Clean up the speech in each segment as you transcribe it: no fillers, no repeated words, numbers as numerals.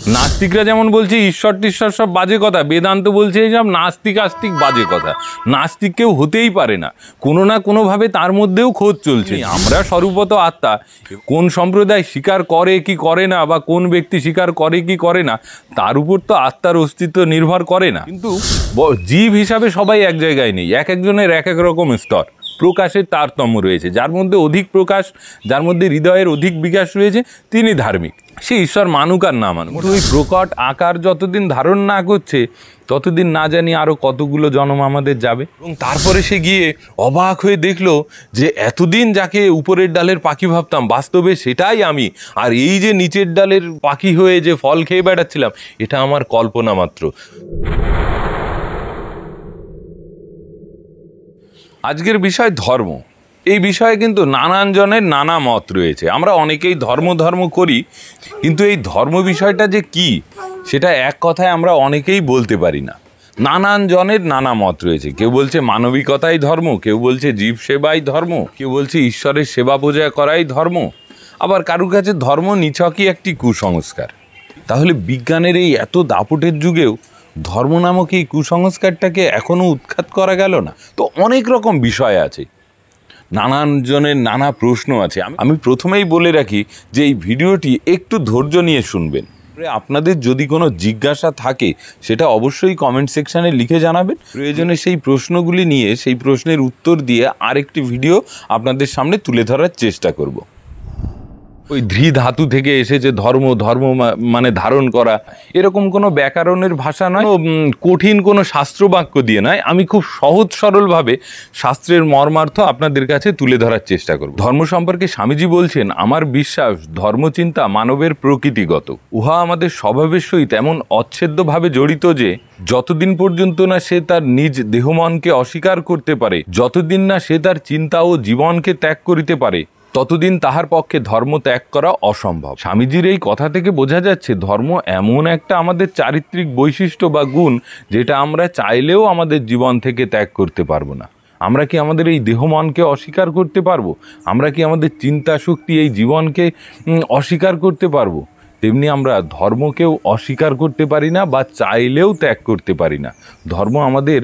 নাস্তিকরা যেমন বলছে ঈশ্বর টিশ্বর সব বাজে কথা, বেদান্ত বলছে এইসব নাস্তিক আস্তিক বাজে কথা। নাস্তিক কেউ হতেই পারে না, কোনো না কোনোভাবে তার মধ্যেও খোঁজ চলছে। আমরা স্বরূপত আত্মা, কোন সম্প্রদায় স্বীকার করে কি করে না, বা কোন ব্যক্তি স্বীকার করে কি করে না, তার উপর তো আত্মার অস্তিত্ব নির্ভর করে না। কিন্তু জীব হিসাবে সবাই এক জায়গায় নেই, এক একজনের এক এক রকম স্তর, প্রকাশের তারতম্য রয়েছে। যার মধ্যে অধিক প্রকাশ, যার মধ্যে হৃদয়ের অধিক বিকাশ রয়েছে, তিনি ধার্মিক। সে ঈশ্বর মানুক আর না মানুক, ওই প্রকট আকার যতদিন ধারণ না করছে ততদিন না জানি আরো কতগুলো জন্ম আমাদের যাবে। এবং তারপরে সে গিয়ে অবাক হয়ে দেখলো যে এতদিন যাকে উপরের ডালের পাখি ভাবতাম, বাস্তবে সেটাই আমি। আর এই যে নিচের ডালের পাখি হয়ে যে ফল খেয়ে বেড়াচ্ছিলাম, এটা আমার কল্পনা মাত্র। আজকের বিষয় ধর্ম। এই বিষয়ে কিন্তু নানান জনের নানা মত রয়েছে। আমরা অনেকেই ধর্ম করি, কিন্তু এই ধর্ম বিষয়টা যে কি সেটা এক কথায় আমরা অনেকেই বলতে পারি না। নানান জনের নানা মত রয়েছে। কেউ বলছে মানবিকতাই ধর্ম, কেউ বলছে জীব সেবাই ধর্ম, কেউ বলছে ঈশ্বরের সেবা পূজা করাই ধর্ম, আবার কারুর কাছে ধর্ম নিছকই একটি কুসংস্কার। তাহলে বিজ্ঞানের এই এত দাপটের যুগেও ধর্ম নামক এই কুসংস্কারটাকে এখনো উৎখাত করা গেল না। তো অনেক রকম বিষয় আছে, নানান জনের নানা প্রশ্ন আছে। আমি প্রথমেই বলে রাখি যে এই ভিডিওটি একটু ধৈর্য নিয়ে শুনবেন। আপনাদের যদি কোনো জিজ্ঞাসা থাকে সেটা অবশ্যই কমেন্ট সেকশানে লিখে জানাবেন। প্রয়োজনে সেই প্রশ্নগুলি নিয়ে সেই প্রশ্নের উত্তর দিয়ে আরেকটি ভিডিও আপনাদের সামনে তুলে ধরার চেষ্টা করব। ওই ধৃ ধাতু থেকে এসেছে ধর্ম, ধর্ম মানে ধারণ করা, এরকম কোনো ব্যাকরণের ভাষা নয়, কঠিন কোনো শাস্ত্র বাক্য দিয়ে নয়। আমি খুব সহজ সরলভাবে শাস্ত্রের মর্মার্থ আপনাদের কাছে তুলে ধরার চেষ্টা করব। ধর্ম সম্পর্কে স্বামীজি বলছেন, আমার বিশ্বাস ধর্মচিন্তা মানবের প্রকৃতিগত। উহা আমাদের স্বভাবের সহিত এমন অচ্ছেদ্যভাবে জড়িত যে যতদিন পর্যন্ত না সে তার নিজ দেহমনকে অস্বীকার করতে পারে, যতদিন না সে তার চিন্তা ও জীবনকে ত্যাগ করিতে পারে, ততদিন তাহার পক্ষে ধর্ম ত্যাগ করা অসম্ভব। স্বামীজির এই কথা থেকে বোঝা যাচ্ছে ধর্ম এমন একটা আমাদের চারিত্রিক বৈশিষ্ট্য বা গুণ, যেটা আমরা চাইলেও আমাদের জীবন থেকে ত্যাগ করতে পারবো না। আমরা কি আমাদের এই দেহ মনকে অস্বীকার করতে পারবো? আমরা কি আমাদের চিন্তা শক্তি, এই জীবনকে অস্বীকার করতে পারবো? তেমনি আমরা ধর্মকেও অস্বীকার করতে পারি না, বা চাইলেও ত্যাগ করতে পারি না। ধর্ম আমাদের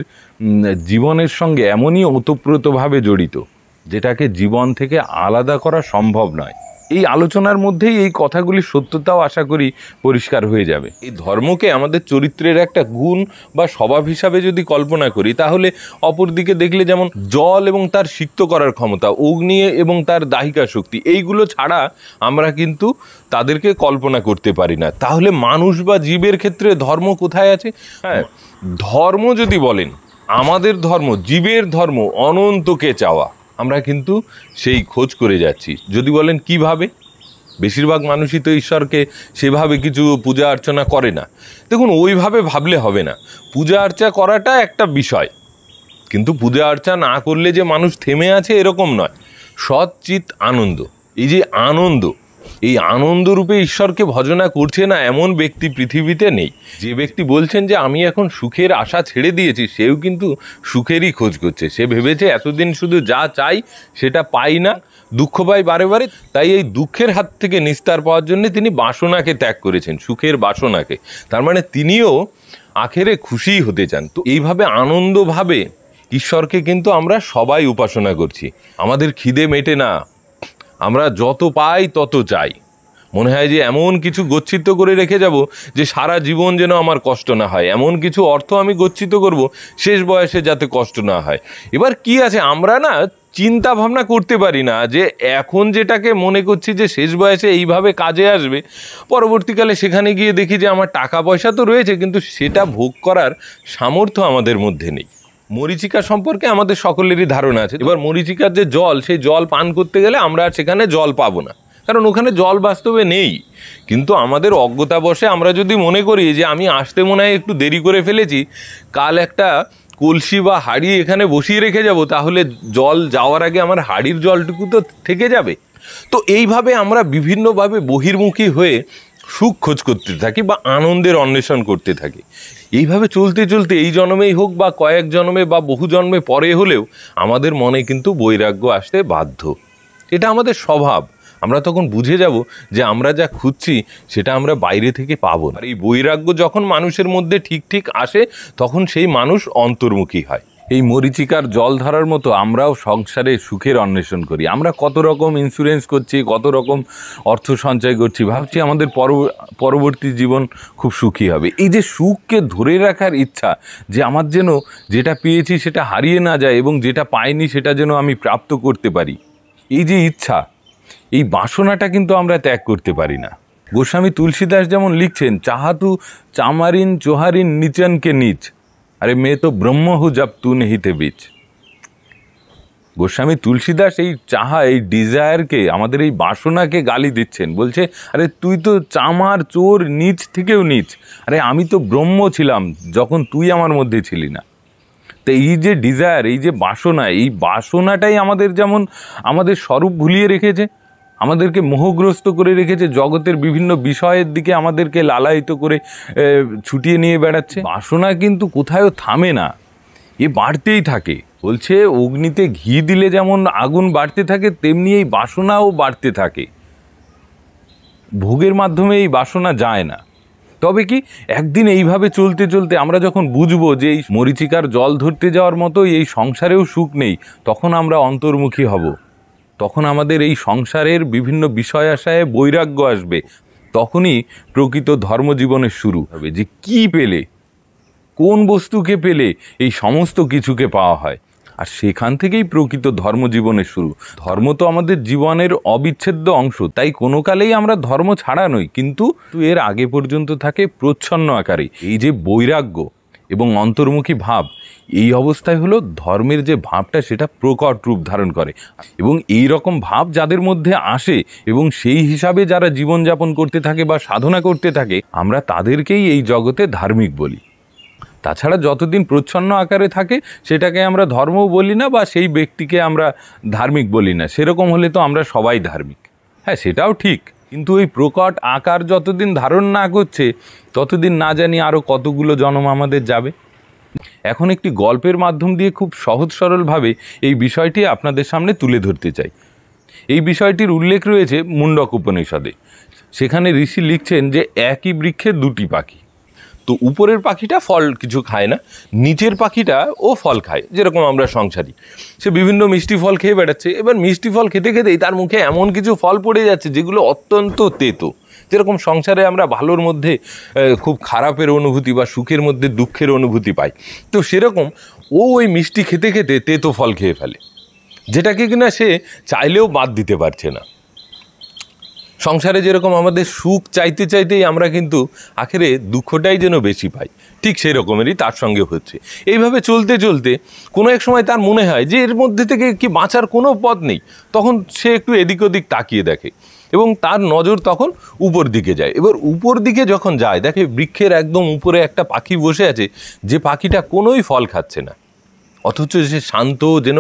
জীবনের সঙ্গে এমনই ওতপ্রোতভাবে জড়িত, যেটাকে জীবন থেকে আলাদা করা সম্ভব নয়। এই আলোচনার মধ্যেই এই কথাগুলির সত্যতাও আশা করি পরিষ্কার হয়ে যাবে। এই ধর্মকে আমাদের চরিত্রের একটা গুণ বা স্বভাব হিসাবে যদি কল্পনা করি, তাহলে অপরদিকে দেখলে যেমন জল এবং তার সিক্ত করার ক্ষমতা, অগ্নি এবং তার দাহিকা শক্তি, এইগুলো ছাড়া আমরা কিন্তু তাদেরকে কল্পনা করতে পারি না। তাহলে মানুষ বা জীবের ক্ষেত্রে ধর্ম কোথায় আছে? হ্যাঁ, ধর্ম যদি বলেন, আমাদের ধর্ম, জীবের ধর্ম অনন্তকে চাওয়া। আমরা কিন্তু সেই খোঁজ করে যাচ্ছি। যদি বলেন কিভাবে, বেশিরভাগ মানুষই তো ঈশ্বরকে সেভাবে কিছু পূজা অর্চনা করে না। দেখুন, ওইভাবে ভাবলে হবে না। পূজা অর্চনা করাটা একটা বিষয়, কিন্তু পূজা অর্চনা না করলে যে মানুষ থেমে আছে এরকম নয়। সৎচিত আনন্দ, এই যে আনন্দ, এই আনন্দরূপে ঈশ্বরকে ভজনা করছে না এমন ব্যক্তি পৃথিবীতে নেই। যে ব্যক্তি বলছেন যে আমি এখন সুখের আশা ছেড়ে দিয়েছি, সেও কিন্তু সুখেরই খোঁজ করছে। সে ভেবেছে এতদিন শুধু যা চাই সেটা পাই না, দুঃখ পাই বারে বারে, তাই এই দুঃখের হাত থেকে নিস্তার পাওয়ার জন্য তিনি বাসনাকে ত্যাগ করেছেন, সুখের বাসনাকে। তার মানে তিনিও আখেরে খুশি হতে চান। তো এইভাবে আনন্দভাবে ঈশ্বরকে কিন্তু আমরা সবাই উপাসনা করছি। আমাদের খিদে মেটে না, আমরা যত পাই তত চাই। মনে হয় যে এমন কিছু গচ্ছিত করে রেখে যাব যে সারা জীবন যেন আমার কষ্ট না হয়, এমন কিছু অর্থ আমি গচ্ছিত করব শেষ বয়সে যাতে কষ্ট না হয়। এবার কি আছে, আমরা না চিন্তা ভাবনা করতে পারি না যে এখন যেটাকে মনে করছি যে শেষ বয়সে এইভাবে কাজে আসবে, পরবর্তীকালে সেখানে গিয়ে দেখি যে আমার টাকা পয়সা তো রয়েছে, কিন্তু সেটা ভোগ করার সামর্থ্য আমাদের মধ্যে নেই। মরীচিকা সম্পর্কে আমাদের সকলেরই ধারণা আছে। এবার মরীচিকার যে জল, সেই জল পান করতে গেলে আমরা সেখানে জল পাবো না, কারণ ওখানে জল বাস্তবে নেই। কিন্তু আমাদের অজ্ঞতাবশে আমরা যদি মনে করি যে আমি আসতে মনে হয় একটু দেরি করে ফেলেছি, কাল একটা কলসি বা হাঁড়ি এখানে বসিয়ে রেখে যাব, তাহলে জল যাওয়ার আগে আমার হাঁড়ির জলটুকু তো থেকে যাবে। তো এইভাবে আমরা বিভিন্নভাবে বহির্মুখী হয়ে সুখ খোঁজ করতে থাকি বা আনন্দের অন্বেষণ করতে থাকি। এইভাবে চলতে চলতে এই জন্মেই হোক বা কয়েক জন্মে বা বহু জন্মে পরে হলেও আমাদের মনে কিন্তু বৈরাগ্য আসতে বাধ্য। এটা আমাদের স্বভাব। আমরা তখন বুঝে যাব যে আমরা যা খুঁজছি সেটা আমরা বাইরে থেকে পাবো না। আর এই বৈরাগ্য যখন মানুষের মধ্যে ঠিক ঠিক আসে তখন সেই মানুষ অন্তর্মুখী হয়। এই মরীচিকার জল ধরার মতো আমরাও সংসারে সুখের অন্বেষণ করি। আমরা কত রকম ইন্স্যুরেন্স করছি, কত রকম অর্থ সঞ্চয় করছি, ভাবছি আমাদের পরবর্তী জীবন খুব সুখী হবে। এই যে সুখকে ধরে রাখার ইচ্ছা, যে আমার যেন যেটা পেয়েছি সেটা হারিয়ে না যায় এবং যেটা পাইনি সেটা যেন আমি প্রাপ্ত করতে পারি, এই যে ইচ্ছা, এই বাসনাটা কিন্তু আমরা ত্যাগ করতে পারি না। গোস্বামী তুলসীদাস যেমন লিখছেন, চাহাতু চামারিন চোহারিন নিচনকে নিচ, আরে মেয়ে তো ব্রহ্ম হু জব তু নেহিতে বীচ। গোস্বামী তুলসীদাস এই চাহা, এই ডিজায়ারকে, আমাদের এই বাসনাকে গালি দিচ্ছেন, বলছে আরে তুই তো চামার, চোর, নিচ থেকেও নিচ, আরে আমি তো ব্রহ্ম ছিলাম যখন তুই আমার মধ্যে ছিলি না। তো এই যে ডিজায়ার, এই যে বাসনা, এই বাসনাটাই আমাদের যেমন আমাদের স্বরূপ ভুলিয়ে রেখেছে, আমাদেরকে মোহগ্রস্ত করে রেখেছে, জগতের বিভিন্ন বিষয়ের দিকে আমাদেরকে লালায়িত করে ছুটিয়ে নিয়ে বেড়াচ্ছে। বাসনা কিন্তু কোথাও থামে না, এ বাড়তেই থাকে। বলছে অগ্নিতে ঘি দিলে যেমন আগুন বাড়তে থাকে, তেমনি এই বাসনাও বাড়তে থাকে। ভোগের মাধ্যমে এই বাসনা যায় না। তবে কি একদিন এইভাবে চলতে চলতে আমরা যখন বুঝবো যে এই মরীচিকার জল ধরতে যাওয়ার মতো এই সংসারেও সুখ নেই, তখন আমরা অন্তর্মুখী হব। তখন আমাদের এই সংসারের বিভিন্ন বিষয় আশায় বৈরাগ্য আসবে। তখনই প্রকৃত ধর্মজীবনের শুরু হবে, যে কি পেলে, কোন বস্তুকে পেলে এই সমস্ত কিছুকে পাওয়া হয়। আর সেখান থেকেই প্রকৃত ধর্মজীবনের শুরু। ধর্ম তো আমাদের জীবনের অবিচ্ছেদ্য অংশ, তাই কোনো কালেই আমরা ধর্ম ছাড়া নই, কিন্তু এর আগে পর্যন্ত থাকে প্রচ্ছন্ন আকারে এই যে বৈরাগ্য এবং অন্তর্মুখী ভাব। এই অবস্থায় হলো ধর্মের যে ভাবটা সেটা প্রকট রূপ ধারণ করে। এবং এই রকম ভাব যাদের মধ্যে আসে এবং সেই হিসাবে যারা জীবনযাপন করতে থাকে বা সাধনা করতে থাকে, আমরা তাদেরকেই এই জগতে ধার্মিক বলি। তাছাড়া যতদিন প্রচ্ছন্ন আকারে থাকে সেটাকে আমরা ধর্মও বলি না, বা সেই ব্যক্তিকে আমরা ধার্মিক বলি না। সেরকম হলে তো আমরা সবাই ধার্মিক। হ্যাঁ, সেটাও ঠিক, কিন্তু ওই প্রকট আকার যতদিন ধারণ না করছে ততদিন না জানি আরও কতগুলো জন্ম আমাদের যাবে। এখন একটি গল্পের মাধ্যম দিয়ে খুব সহজ সরলভাবে এই বিষয়টি আপনাদের সামনে তুলে ধরতে চাই। এই বিষয়টির উল্লেখ রয়েছে মুন্ডক উপনিষদে। সেখানে ঋষি লিখছেন যে একই বৃক্ষে দুটি পাখি, তো উপরের পাখিটা ফল কিছু খায় না, নিচের পাখিটা ও ফল খায়। যেরকম আমরা সংসারী, সে বিভিন্ন মিষ্টি ফল খেয়ে বেড়াচ্ছে, এবার মিষ্টি ফল খেতে খেতেই তার মুখে এমন কিছু ফল পড়ে যাচ্ছে যেগুলো অত্যন্ত তেতো। যেরকম সংসারে আমরা ভালোর মধ্যে খুব খারাপের অনুভূতি বা সুখের মধ্যে দুঃখের অনুভূতি পাই, তো সেরকম ও ওই মিষ্টি খেতে খেতে তেতো ফল খেয়ে ফেলে, যেটাকে কিনা সে চাইলেও বাদ দিতে পারছে না। সংসারে যেরকম আমাদের সুখ চাইতে চাইতেই আমরা কিন্তু আখেরে দুঃখটাই যেন বেশি পাই, ঠিক সেই রকমেরই তার সঙ্গে হচ্ছে। এইভাবে চলতে চলতে কোনো এক সময় তার মনে হয় যে এর মধ্যে থেকে কি বাঁচার কোনো পথ নেই। তখন সে একটু এদিক ওদিক তাকিয়ে দেখে এবং তার নজর তখন উপর দিকে যায়। এবার উপর দিকে যখন যায়, দেখে বৃক্ষের একদম উপরে একটা পাখি বসে আছে, যে পাখিটা কোনোই ফল খাচ্ছে না, অথচ সে শান্ত, যেন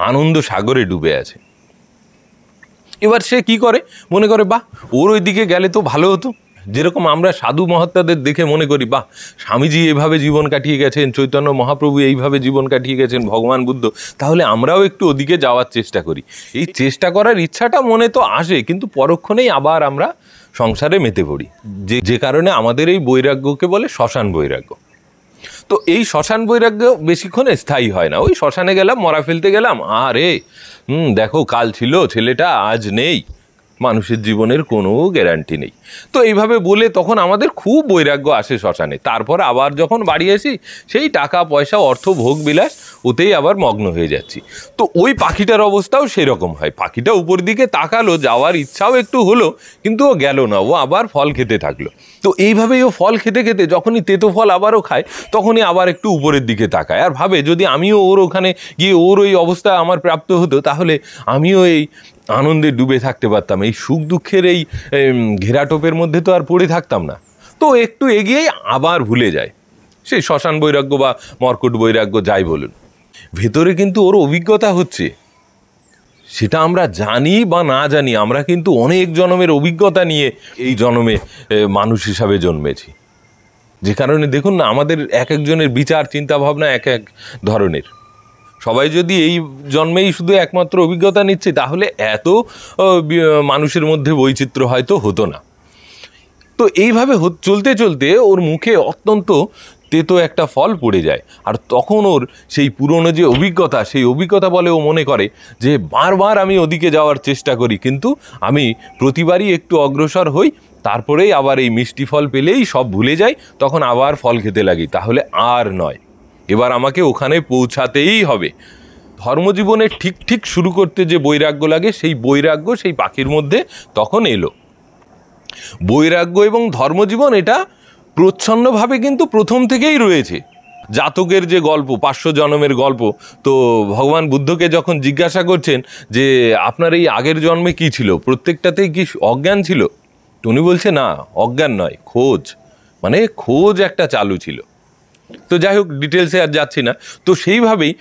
আনন্দ সাগরে ডুবে আছে। এবার সে কি করে, মনে করে বাহ, ওর ওই দিকে গেলে তো ভালো হতো। যেরকম আমরা সাধু মহাত্মাদের দেখে মনে করি বাহ, স্বামীজি এইভাবে জীবন কাটিয়ে গেছেন, চৈতন্য মহাপ্রভু এইভাবে জীবন কাটিয়ে গেছেন, ভগবান বুদ্ধ, তাহলে আমরাও একটু ওদিকে যাওয়ার চেষ্টা করি। এই চেষ্টা করার ইচ্ছাটা মনে তো আসে, কিন্তু পরক্ষণেই আবার আমরা সংসারে মেতে পড়ি, যে কারণে আমাদের এই বৈরাগ্যকে বলে শ্মশান বৈরাগ্য। তো এই শ্মশান বৈরাগ্য বেশিক্ষণ স্থায়ী হয় না। ওই শ্মশানে গেলাম, মরা ফেলতে গেলাম, আরে দেখো কাল ছিল, ছেলেটা আজ নেই, মানুষের জীবনের কোনো গ্যারান্টি নেই। তো এইভাবে বলে তখন আমাদের খুব বৈরাগ্য আসে শ্মশানে। তারপর আবার যখন বাড়ি আসি, সেই টাকা পয়সা, অর্থ, ভোগ বিলাস, ওতেই আবার মগ্ন হয়ে যাচ্ছি। তো ওই পাখিটার অবস্থাও সেরকম হয়। পাখিটা উপর দিকে তাকালো, যাওয়ার ইচ্ছাও একটু হলো, কিন্তু ও গেল না, ও আবার ফল খেতে থাকলো। তো এইভাবেই ও ফল খেতে খেতে যখনই তেতো ফল আবারও খায়, তখনই আবার একটু উপরের দিকে তাকায় আর ভাবে, যদি আমিও ওর ওখানে গিয়ে ওর ওই অবস্থা আমার প্রাপ্ত হতো, তাহলে আমিও এই আনন্দে ডুবে থাকতে পারতাম, এই সুখ দুঃখের এই ঘেরাটোপের মধ্যে তো আর পড়ে থাকতাম না। তো একটু এগিয়েই আবার ভুলে যায়, সেই শ্মশান বৈরাগ্য বা মর্কট বৈরাগ্য যাই বলুন। ভেতরে কিন্তু ওর অভিজ্ঞতা হচ্ছে, সেটা আমরা জানি বা না জানি, আমরা কিন্তু অনেক জন্মের অভিজ্ঞতা নিয়ে এই জন্মে মানুষ হিসাবে জন্মেছি। যে কারণে দেখুন না, আমাদের এক একজনের বিচার চিন্তা ভাবনা এক এক ধরনের। সবাই যদি এই জন্মেই শুধু একমাত্র অভিজ্ঞতা নিচ্ছে, তাহলে এত মানুষের মধ্যে বৈচিত্র্য হয়তো হতো না। তো এইভাবে চলতে চলতে ওর মুখে অত্যন্ত তেতো একটা ফল পড়ে যায়। আর তখন ওর সেই পুরনো যে অভিজ্ঞতা, সেই অভিজ্ঞতা বলে ও মনে করে যে বারবার আমি ওদিকে যাওয়ার চেষ্টা করি, কিন্তু আমি প্রতিবারই একটু অগ্রসর হই, তারপরেই আবার এই মিষ্টি ফল পেলেই সব ভুলে যাই, তখন আবার ফল খেতে লাগি। তাহলে আর নয়, এবার আমাকে ওখানে পৌঁছাতেই হবে। ধর্মজীবনে ঠিক ঠিক শুরু করতে যে বৈরাগ্য লাগে, সেই বৈরাগ্য সেই পাখির মধ্যে তখন এলো। বৈরাগ্য এবং ধর্মজীবন এটা প্রচ্ছন্নভাবে কিন্তু প্রথম থেকেই রয়েছে। জাতকের যে গল্প, 500 জন্মের গল্প, তো ভগবান বুদ্ধকে যখন জিজ্ঞাসা করছেন যে আপনার এই আগের জন্মে কি ছিল, প্রত্যেকটাতেই কি অজ্ঞান ছিল? উনি বলছে না, অজ্ঞান নয়, খোঁজ, মানে খোঁজ একটা চালু ছিল। তো যাই হোক, ডিটেলসে আর যাচ্ছি না। তো সেইভাবেই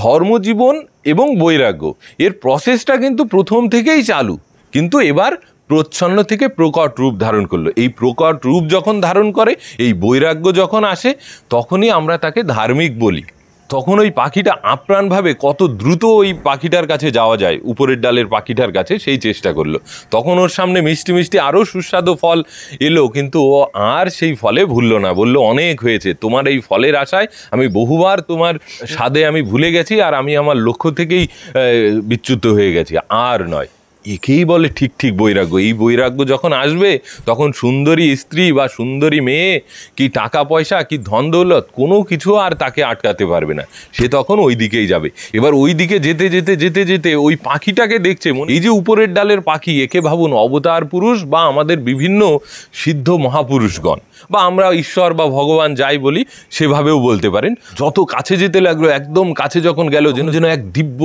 ধর্মজীবন এবং বৈরাগ্য এর প্রসেসটা কিন্তু প্রথম থেকেই চালু, কিন্তু এবার প্রচ্ছন্ন থেকে প্রকট রূপ ধারণ করলো। এই প্রকট রূপ যখন ধারণ করে, এই বৈরাগ্য যখন আসে, তখনই আমরা তাকে ধার্মিক বলি। তখন ওই পাখিটা আপ্রাণভাবে কত দ্রুত ওই পাখিটার কাছে যাওয়া যায়, উপরের ডালের পাখিটার কাছে, সেই চেষ্টা করলো। তখন ওর সামনে মিষ্টি মিষ্টি আরও সুস্বাদু ফল এলো, কিন্তু ও আর সেই ফলে ভুললো না। বললো অনেক হয়েছে, তোমার এই ফলের আশায় আমি বহুবার তোমার স্বাদে আমি ভুলে গেছি, আর আমি আমার লক্ষ্য থেকেই বিচ্যুত হয়ে গেছি, আর নয়। একেই বলে ঠিক ঠিক বৈরাগ্য। এই বৈরাগ্য যখন আসবে, তখন সুন্দরী স্ত্রী বা সুন্দরী মেয়ে, কি টাকা পয়সা, কি ধন দৌলত, কোনো কিছু আর তাকে আটকাতে পারবে না। সে তখন ওই দিকেই যাবে। এবার ওই দিকে যেতে যেতে যেতে যেতে ওই পাখিটাকে দেখছে, এই যে উপরের ডালের পাখি, একে ভাবুন অবতার পুরুষ বা আমাদের বিভিন্ন সিদ্ধ মহাপুরুষগণ, বা আমরা ঈশ্বর বা ভগবান যাই বলি, সেভাবেও বলতে পারেন। যত কাছে যেতে লাগলো, একদম কাছে যখন গেল, যেন যেন এক দিব্য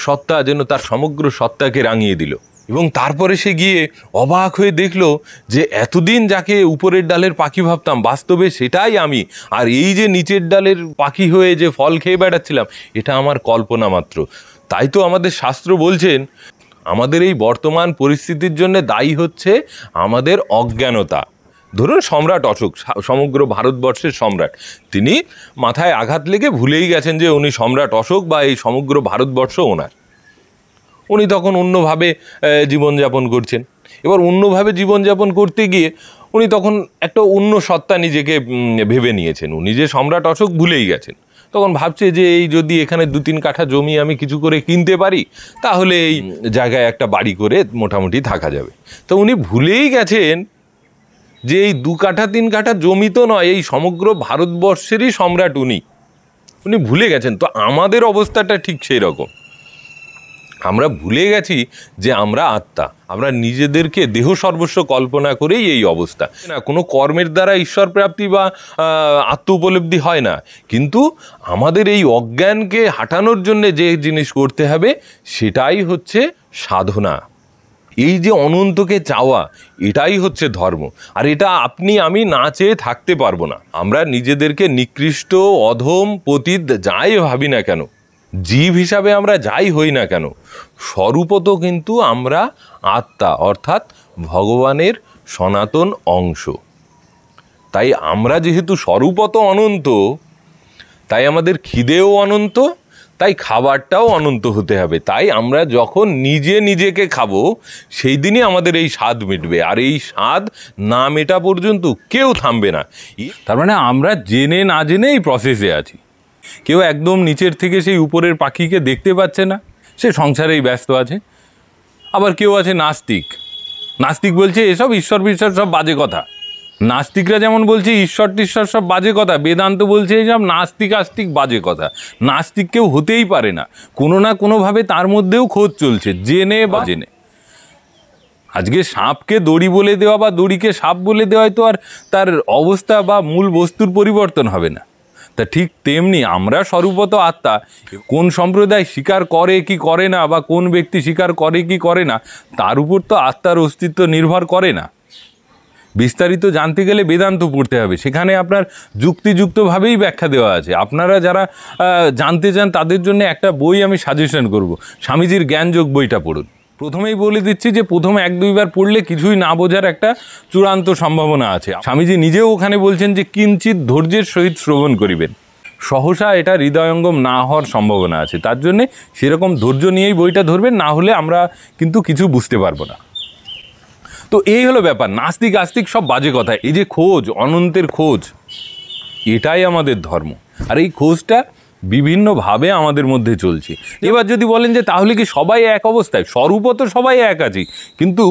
সত্তা যেন তার সমগ্র সত্তাকে রাঙিয়ে দিল। এবং তারপরে সে গিয়ে অবাক হয়ে দেখলো যে এতদিন যাকে উপরের ডালের পাখি ভাবতাম, বাস্তবে সেটাই আমি। আর এই যে নিচের ডালের পাখি হয়ে যে ফল খেয়ে বেড়াচ্ছিলাম, এটা আমার কল্পনা মাত্র। তাই তো আমাদের শাস্ত্র বলছেন, আমাদের এই বর্তমান পরিস্থিতির জন্য দায়ী হচ্ছে আমাদের অজ্ঞানতা। ধরুন সম্রাট অশোক, সমগ্র ভারতবর্ষের সম্রাট, তিনি মাথায় আঘাত লেগে ভুলেই গেছেন যে উনি সম্রাট অশোক বা এই সমগ্র ভারতবর্ষ ওনার। উনি তখন অন্যভাবে জীবনযাপন করছেন। এবার অন্যভাবে জীবনযাপন করতে গিয়ে উনি তখন একটা অন্য সত্তা নিজেকে ভেবে নিয়েছেন। উনি যে সম্রাট অশোক ভুলেই গেছেন। তখন ভাবছে যে এই যদি এখানে 2-3 কাঠা জমি আমি কিছু করে কিনতে পারি, তাহলে এই জায়গায় একটা বাড়ি করে মোটামুটি থাকা যাবে। তো উনি ভুলেই গেছেন যে এই 2 কাঠা 3 কাঠা জমি তো নয়, এই সমগ্র ভারতবর্ষেরই সম্রাট উনি ভুলে গেছেন। তো আমাদের অবস্থাটা ঠিক সেই রকম। আমরা ভুলে গেছি যে আমরা আত্মা। আমরা নিজেদেরকে দেহ সর্বস্ব কল্পনা করেই এই অবস্থা। না, কোনো কর্মের দ্বারা ঈশ্বর প্রাপ্তি বা আত্ম উপলব্ধি হয় না, কিন্তু আমাদের এই অজ্ঞানকে হাঁটানোর জন্য যে জিনিস করতে হবে, সেটাই হচ্ছে সাধনা। এই যে অনন্তকে চাওয়া, এটাই হচ্ছে ধর্ম। আর এটা আপনি আমি না চেয়ে থাকতে পারবো না। আমরা নিজেদেরকে নিকৃষ্ট, অধম, পতিত যাই ভাবি না কেন, জীব হিসাবে আমরা যাই হই না কেন, স্বরূপত কিন্তু আমরা আত্মা, অর্থাৎ ভগবানের সনাতন অংশ। তাই আমরা যেহেতু স্বরূপত অনন্ত, তাই আমাদের খিদেও অনন্ত, তাই খাবারটাও অনন্ত হতে হবে। তাই আমরা যখন নিজে নিজেকে খাবো, সেই দিনই আমাদের এই স্বাদ মিটবে। আর এই স্বাদ না মেটা পর্যন্ত কেউ থামবে না। তার মানে আমরা জেনে না জেনে এই প্রসেসে আছি। কেউ একদম নিচের থেকে সেই উপরের পাখিকে দেখতে পাচ্ছে না, সে সংসারেই ব্যস্ত আছে। আবার কেউ আছে নাস্তিক। নাস্তিক বলছে এসব ঈশ্বর বিশ্বাস সব বাজে কথা। নাস্তিকরা যেমন বলছে ঈশ্বর টিশ্বর সব বাজে কথা, বেদান্ত বলছে এইসব নাস্তিক আস্তিক বাজে কথা। নাস্তিক কেউ হতেই পারে না, কোনো না কোনোভাবে তার মধ্যেও খোঁজ চলছে, জেনে বা জেনে। আজকে সাপকে দড়ি বলে দেওয়া বা দড়িকে সাপ বলে দেওয়ায় তো আর তার অবস্থা বা মূল বস্তুর পরিবর্তন হবে না। তা ঠিক তেমনি আমরা স্বরূপত আত্মা। কোন সম্প্রদায় স্বীকার করে কি করে না, বা কোন ব্যক্তি স্বীকার করে কি করে না, তার উপর তো আত্মার অস্তিত্ব নির্ভর করে না। বিস্তারিত জানতে গেলে বেদান্ত পড়তে হবে, সেখানে আপনার যুক্তিযুক্তভাবেই ব্যাখ্যা দেওয়া আছে। আপনারা যারা জানতে চান তাদের জন্য একটা বই আমি সাজেশন করব, স্বামীজির জ্ঞানযোগ বইটা পড়ুন। প্রথমেই বলে দিচ্ছি যে প্রথম 1-2 বার পড়লে কিছুই না বোঝার একটা চূড়ান্ত সম্ভাবনা আছে। স্বামীজি নিজেও ওখানে বলছেন যে কিঞ্চিত ধৈর্যের সহিত শ্রবণ করিবেন। সহসা এটা হৃদয়ঙ্গম না হওয়ার সম্ভাবনা আছে। তার জন্যে সেরকম ধৈর্য নিয়েই বইটা ধরবেন, না হলে আমরা কিন্তু কিছু বুঝতে পারবো না। তো এই হলো ব্যাপার। নাস্তিক আস্তিক সব বাজে কথা। এই যে খোঁজ, অনন্তের খোঁজ, এটাই আমাদের ধর্ম। আর এই খোঁজটা বিভিন্নভাবে আমাদের মধ্যে চলছে। এবার যদি বলেন যে তাহলে কি সবাই এক অবস্থায়? স্বরূপও তো সবাই এক আছি, কিন্তু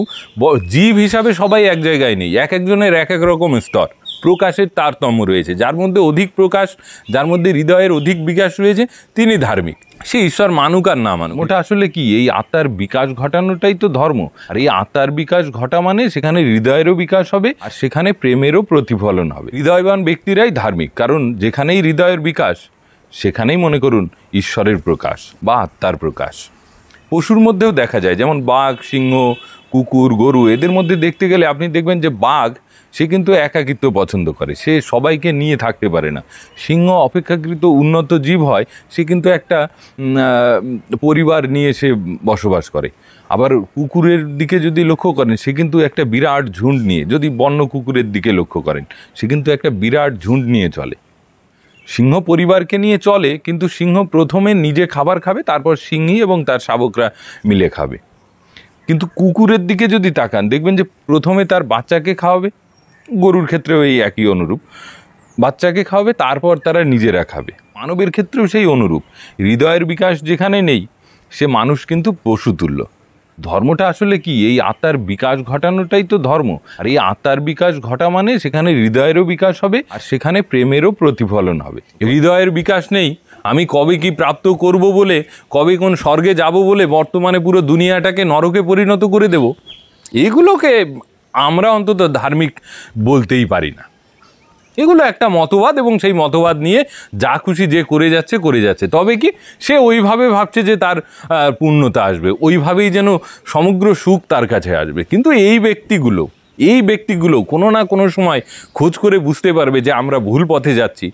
জীব হিসাবে সবাই এক জায়গায় নেই। এক একজনের এক এক রকম স্তর, প্রকাশের তারতম্য রয়েছে। যার মধ্যে অধিক প্রকাশ, যার মধ্যে হৃদয়ের অধিক বিকাশ রয়েছে, তিনি ধার্মিক। সে ঈশ্বর মানুক আর না মানুক, ওটা আসলে কি এই আত্মার বিকাশ ঘটানোটাই তো ধর্ম। আর এই আত্মার বিকাশ ঘটা মানে সেখানে হৃদয়েরও বিকাশ হবে, আর সেখানে প্রেমেরও প্রতিফলন হবে। হৃদয়বান ব্যক্তিরাই ধার্মিক, কারণ যেখানেই হৃদয়ের বিকাশ সেখানেই মনে করুন ঈশ্বরের প্রকাশ বা আত্মার প্রকাশ। পশুর মধ্যেও দেখা যায়, যেমন বাঘ, সিংহ, কুকুর, গরু, এদের মধ্যে দেখতে গেলে আপনি দেখবেন যে বাঘ সে কিন্তু একাকিত্ব পছন্দ করে, সে সবাইকে নিয়ে থাকতে পারে না। সিংহ অপেক্ষাকৃত উন্নত জীব হয়, সে কিন্তু একটা পরিবার নিয়ে সে বসবাস করে। আবার কুকুরের দিকে যদি লক্ষ্য করেন, সে কিন্তু একটা বিরাট ঝুঁড নিয়ে, যদি বন্য কুকুরের দিকে লক্ষ্য করেন, সে কিন্তু একটা বিরাট ঝুঁড নিয়ে চলে। সিংহ পরিবারকে নিয়ে চলে, কিন্তু সিংহ প্রথমে নিজে খাবার খাবে, তারপর সিংহী এবং তার শাবকরা মিলে খাবে। কিন্তু কুকুরের দিকে যদি তাকান, দেখবেন যে প্রথমে তার বাচ্চাকে খাওয়াবে, গরুর ক্ষেত্রেও এই একই অনুরূপ, বাচ্চাকে খাওয়াবে, তারপর তারা নিজেরা খাবে। মানবের ক্ষেত্রেও সেই অনুরূপ। হৃদয়ের বিকাশ যেখানে নেই, সে মানুষ কিন্তু পশুতুল্য। ধর্মটা আসলে কি এই আত্মার বিকাশ ঘটানোটাই তো ধর্ম। আর এই আত্মার বিকাশ ঘটা মানে সেখানে হৃদয়েরও বিকাশ হবে, আর সেখানে প্রেমেরও প্রতিফলন হবে। হৃদয়ের বিকাশ নেই, আমি কবে কি প্রাপ্ত করব বলে, কবে কোন স্বর্গে যাব বলে বর্তমানে পুরো দুনিয়াটাকে নরকে পরিণত করে দেব, এগুলোকে আমরা অন্তত ধার্মিক বলতেই পারি না। এগুলো একটা মতবাদ, এবং সেই মতবাদ নিয়ে যা খুশি যে করে যাচ্ছে। তবে কি সে ওইভাবে ভাবছে যে তার পূর্ণতা আসবে, ওইভাবেই যেন সমগ্র সুখ তার কাছে আসবে। কিন্তু এই ব্যক্তিগুলো কোনো না কোনো সময় খোঁজ করে বুঝতে পারবে যে আমরা ভুল পথে যাচ্ছি।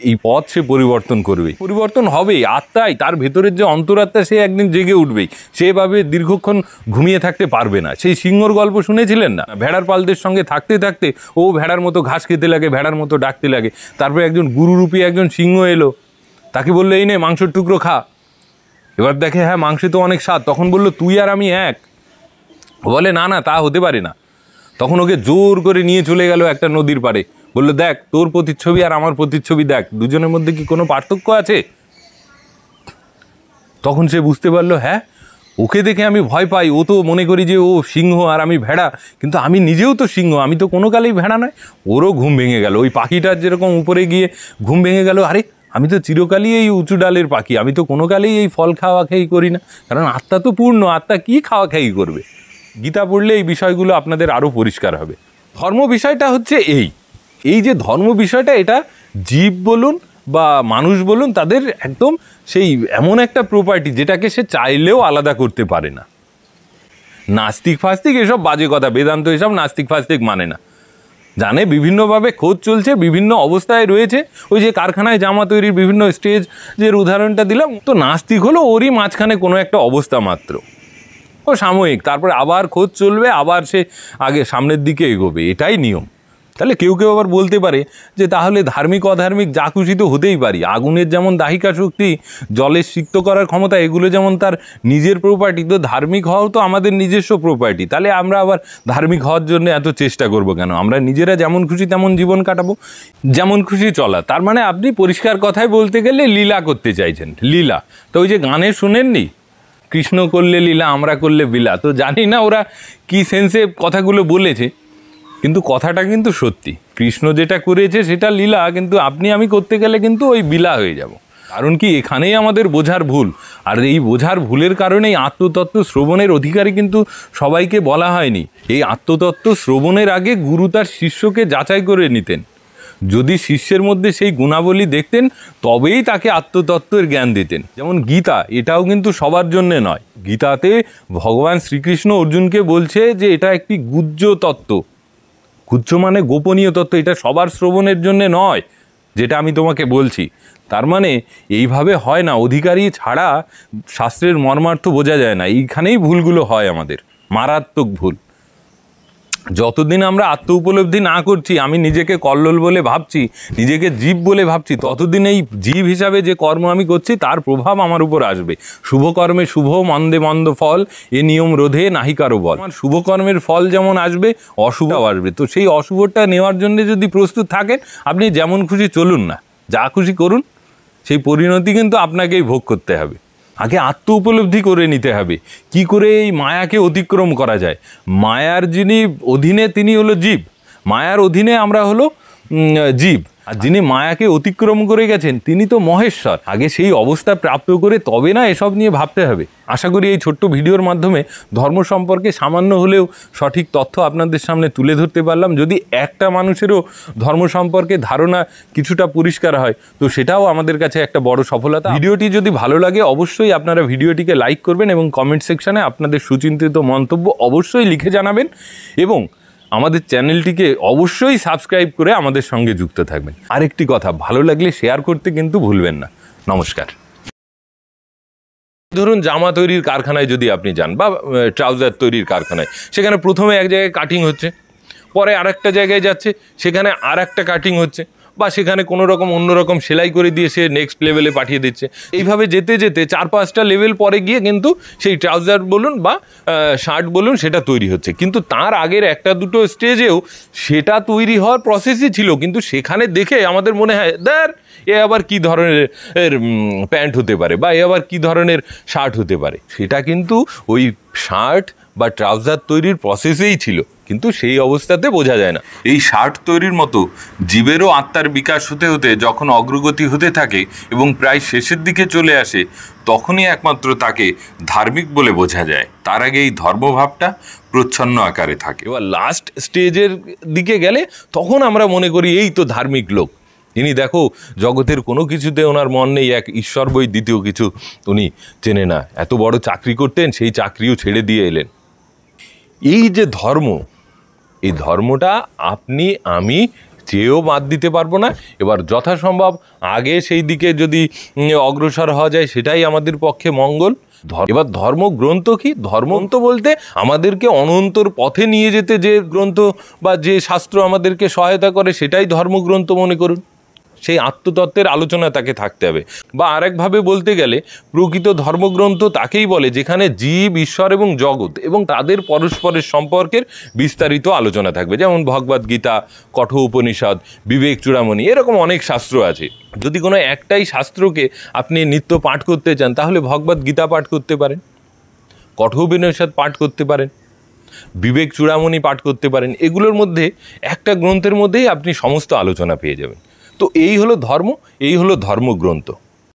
এই পথ সে পরিবর্তন করবে, পরিবর্তন হবেই। আত্মাই, তার ভেতরের যে অন্তরাত্মা, সে একদিন জেগে উঠবেই। সেভাবে দীর্ঘক্ষণ ঘুমিয়ে থাকতে পারবে না। সেই সিংহর গল্প শুনেছিলেন না? ভেড়ার পালদের সঙ্গে থাকতে থাকতে ও ভেড়ার মতো ঘাস খেতে লাগে, ভেড়ার মতো ডাকতে লাগে। তারপরে একজন গুরুরূপী একজন সিংহ এলো, তাকে বললো এই নে মাংসের টুকরো খা। এবার দেখে হ্যাঁ মাংসে তো অনেক স্বাদ। তখন বললো তুই আর আমি এক। বলে না না, তা হতে পারে না। তখন ওকে জোর করে নিয়ে চলে গেল একটা নদীর পাড়ে, বললো দেখ তোর প্রতিচ্ছবি আর আমার প্রতিচ্ছবি দেখ, দুজনের মধ্যে কি কোনো পার্থক্য আছে? তখন সে বুঝতে পারলো হ্যাঁ, ওকে দেখে আমি ভয় পাই, ও তো মনে করি যে ও সিংহ আর আমি ভেড়া, কিন্তু আমি নিজেও তো সিংহ, আমি তো কোনো কালেই ভেড়া নয়। ওরও ঘুম ভেঙে গেল, ওই পাখিটার যেরকম উপরে গিয়ে ঘুম ভেঙে গেল, আরে আমি তো চিরকালই এই উঁচু ডালের পাখি, আমি তো কোনো কালেই এই ফল খাওয়া খেয়ে করি না, কারণ আত্মা তো পূর্ণ, আত্মা কি খাওয়া খেয়ে করবে। গীতা পড়লে এই বিষয়গুলো আপনাদের আরও পরিষ্কার হবে। ধর্ম বিষয়টা হচ্ছে এই যে ধর্ম বিষয়টা, এটা জীব বলুন বা মানুষ বলুন, তাদের একদম সেই এমন একটা প্রপার্টি যেটাকে সে চাইলেও আলাদা করতে পারে না। নাস্তিক ফাস্তিক এসব বাজে কথা, বেদান্ত এসব নাস্তিক ফাস্তিক মানে না, জানে বিভিন্নভাবে খোঁজ চলছে, বিভিন্ন অবস্থায় রয়েছে। ওই যে কারখানায় জামা তৈরির বিভিন্ন স্টেজের উদাহরণটা দিলাম, তো নাস্তিক হলো ওরই মাঝখানে কোনো একটা অবস্থা মাত্র, ও সাময়িক, তারপরে আবার খোঁজ চলবে, আবার সে আগে সামনের দিকে এগোবে, এটাই নিয়ম। তাহলে কেউ কেউ আবার বলতে পারে যে তাহলে ধার্মিক অধার্মিক যা খুশি তো হতেই পারি। আগুনের যেমন দাহিকা শক্তি, জলের সিক্ত করার ক্ষমতা, এগুলো যেমন তার নিজের প্রপার্টি, তো ধার্মিক হওয়াও তো আমাদের নিজস্ব প্রপার্টি। তাহলে আমরা আবার ধার্মিক হওয়ার জন্য এত চেষ্টা করব কেন? আমরা নিজেরা যেমন খুশি তেমন জীবন কাটাবো, যেমন খুশি চলা। তার মানে আপনি পরিষ্কার কথায় বলতে গেলে লীলা করতে চাইছেন। লীলা তো ওই যে গানে শুনেননি, কৃষ্ণ করলে লীলা আমরা করলে বিলা। তো জানি না ওরা কি সেন্সে কথাগুলো বলেছে, কিন্তু কথাটা কিন্তু সত্যি। কৃষ্ণ যেটা করেছে সেটা লীলা, কিন্তু আপনি আমি করতে গেলে কিন্তু ওই বিলা হয়ে যাব। কারণ কি, এখানেই আমাদের বোঝার ভুল। আর এই বোঝার ভুলের কারণেই আত্মতত্ত্ব শ্রবণের অধিকারী কিন্তু সবাইকে বলা হয়নি। এই আত্মতত্ত্ব শ্রবণের আগে গুরু তার শিষ্যকে যাচাই করে নিতেন। যদি শিষ্যের মধ্যে সেই গুণাবলী দেখতেন, তবেই তাকে আত্মতত্ত্বের জ্ঞান দিতেন। যেমন গীতা, এটাও কিন্তু সবার জন্যে নয়। গীতাতে ভগবান শ্রীকৃষ্ণ অর্জুনকে বলছে যে এটা একটি গুহ্য তত্ত্ব। গুহ্য মানে গোপনীয় তত্ত্ব, এটা সবার শ্রবণের জন্যে নয়, যেটা আমি তোমাকে বলছি। তার মানে এইভাবে হয় না, অধিকারী ছাড়া শাস্ত্রের মর্মার্থ বোঝা যায় না। এইখানেই ভুলগুলো হয় আমাদের, মারাত্মক ভুল। যতদিন আমরা আত্ম উপলব্ধি না করছি, আমি নিজেকে কল্লোল বলে ভাবছি, নিজেকে জীব বলে ভাবছি, ততদিন এই জীব হিসাবে যে কর্ম আমি করছি তার প্রভাব আমার উপর আসবে। শুভ কর্মে শুভ, মন্দে মন্দ ফল, এ নিয়ম রোধে নাহি কারো বল। আমার শুভ কর্মের ফল যেমন আসবে, অশুভও আসবে। তো সেই অশুভটা নেওয়ার জন্য যদি প্রস্তুত থাকেন, আপনি যেমন খুশি চলুন না, যা খুশি করুন, সেই পরিণতি কিন্তু আপনাকেই ভোগ করতে হবে। আগে আত্ম উপলব্ধি করে নিতে হবে কি করে এই মায়াকে অতিক্রম করা যায়। মায়ার যিনি অধীনে তিনি হলো জীব, মায়ার অধীনে আমরা হলো জীব, আর যিনি মায়াকে অতিক্রম করে গেছেন তিনি তো মহেশ্বর। আগে সেই অবস্থা প্রাপ্ত করে তবে না এসব নিয়ে ভাবতে হবে। আশা করি এই ছোট্ট ভিডিওর মাধ্যমে ধর্ম সম্পর্কে সামান্য হলেও সঠিক তথ্য আপনাদের সামনে তুলে ধরতে পারলাম। যদি একটা মানুষেরও ধর্ম সম্পর্কে ধারণা কিছুটা পরিষ্কার হয়, তো সেটাও আমাদের কাছে একটা বড় সফলতা। ভিডিওটি যদি ভালো লাগে অবশ্যই আপনারা ভিডিওটিকে লাইক করবেন এবং কমেন্ট সেকশানে আপনাদের সুচিন্তিত মন্তব্য অবশ্যই লিখে জানাবেন, এবং আমাদের চ্যানেলটিকে অবশ্যই সাবস্ক্রাইব করে আমাদের সঙ্গে যুক্ত থাকবেন। আরেকটি কথা, ভালো লাগলে শেয়ার করতে কিন্তু ভুলবেন না। নমস্কার। ধরুন জামা তৈরির কারখানায় যদি আপনি যান, বা ট্রাউজার তৈরির কারখানায়, সেখানে প্রথমে এক জায়গায় কাটিং হচ্ছে, পরে আরেকটা জায়গায় যাচ্ছে, সেখানে আর একটা কাটিং হচ্ছে, বা সেখানে কোনো রকম অন্যরকম সেলাই করে দিয়ে সে নেক্সট লেভেলে পাঠিয়ে দিচ্ছে। এইভাবে যেতে যেতে 4-5টা লেভেল পরে গিয়ে কিন্তু সেই ট্রাউজার বলুন বা শার্ট বলুন সেটা তৈরি হচ্ছে। কিন্তু তার আগের 1-2 স্টেজেও সেটা তৈরি হওয়ার প্রসেসই ছিল, কিন্তু সেখানে দেখে আমাদের মনে হয় এ আবার কী ধরনের প্যান্ট হতে পারে, বা এ আবার কী ধরনের শার্ট হতে পারে। সেটা কিন্তু ওই শার্ট বা ট্রাউজার তৈরির প্রসেসেই ছিল, কিন্তু সেই অবস্থাতে বোঝা যায় না। এই শার্ট তৈরির মতো জীবেরও আত্মার বিকাশ হতে হতে যখন অগ্রগতি হতে থাকে এবং প্রায় শেষের দিকে চলে আসে, তখনই একমাত্র তাকে ধার্মিক বলে বোঝা যায়। তার আগে এই ধর্মভাবটা প্রচ্ছন্ন আকারে থাকে। এবার লাস্ট স্টেজের দিকে গেলে তখন আমরা মনে করি এই তো ধার্মিক লোক, ইনি দেখো জগতের কোনো কিছুতে ওনার মন নেই, এক ঈশ্বর বই দ্বিতীয় কিছু উনি চেনে না। এত বড় চাকরি করতেন, সেই চাকরিও ছেড়ে দিয়ে এলেন। এই যে ধর্ম, এই ধর্মটা আপনি আমি চেয়েও বাদ দিতে পারবো না। এবার যথাসম্ভব আগে সেই দিকে যদি অগ্রসর হওয়া যায়, সেটাই আমাদের পক্ষে মঙ্গল। এবার ধর্মগ্রন্থ কি? ধর্মগ্রন্থ বলতে আমাদেরকে অনন্তর পথে নিয়ে যেতে যে গ্রন্থ বা যে শাস্ত্র আমাদেরকে সহায়তা করে, সেটাই ধর্মগ্রন্থ মনে করুন। সেই আত্মতত্ত্বের আলোচনা তাকে থাকতে হবে। বা আরেকভাবে বলতে গেলে প্রকৃত ধর্মগ্রন্থ তাকেই বলে যেখানে জীব, ঈশ্বর এবং জগৎ এবং তাদের পরস্পরের সম্পর্কের বিস্তারিত আলোচনা থাকবে। যেমন ভগবদ গীতা, কঠোর উপনিষদ, বিবেক চূড়ামণি, এরকম অনেক শাস্ত্র আছে। যদি কোনো একটাই শাস্ত্রকে আপনি নিত্য পাঠ করতে চান, তাহলে ভগবদ গীতা পাঠ করতে পারেন, কঠোর উপনিষদ পাঠ করতে পারেন, বিবেক চূড়ামণি পাঠ করতে পারেন। এগুলোর মধ্যে একটা গ্রন্থের মধ্যেই আপনি সমস্ত আলোচনা পেয়ে যাবেন। তো এই হলো ধর্ম, এই হলো ধর্মগ্রন্থ।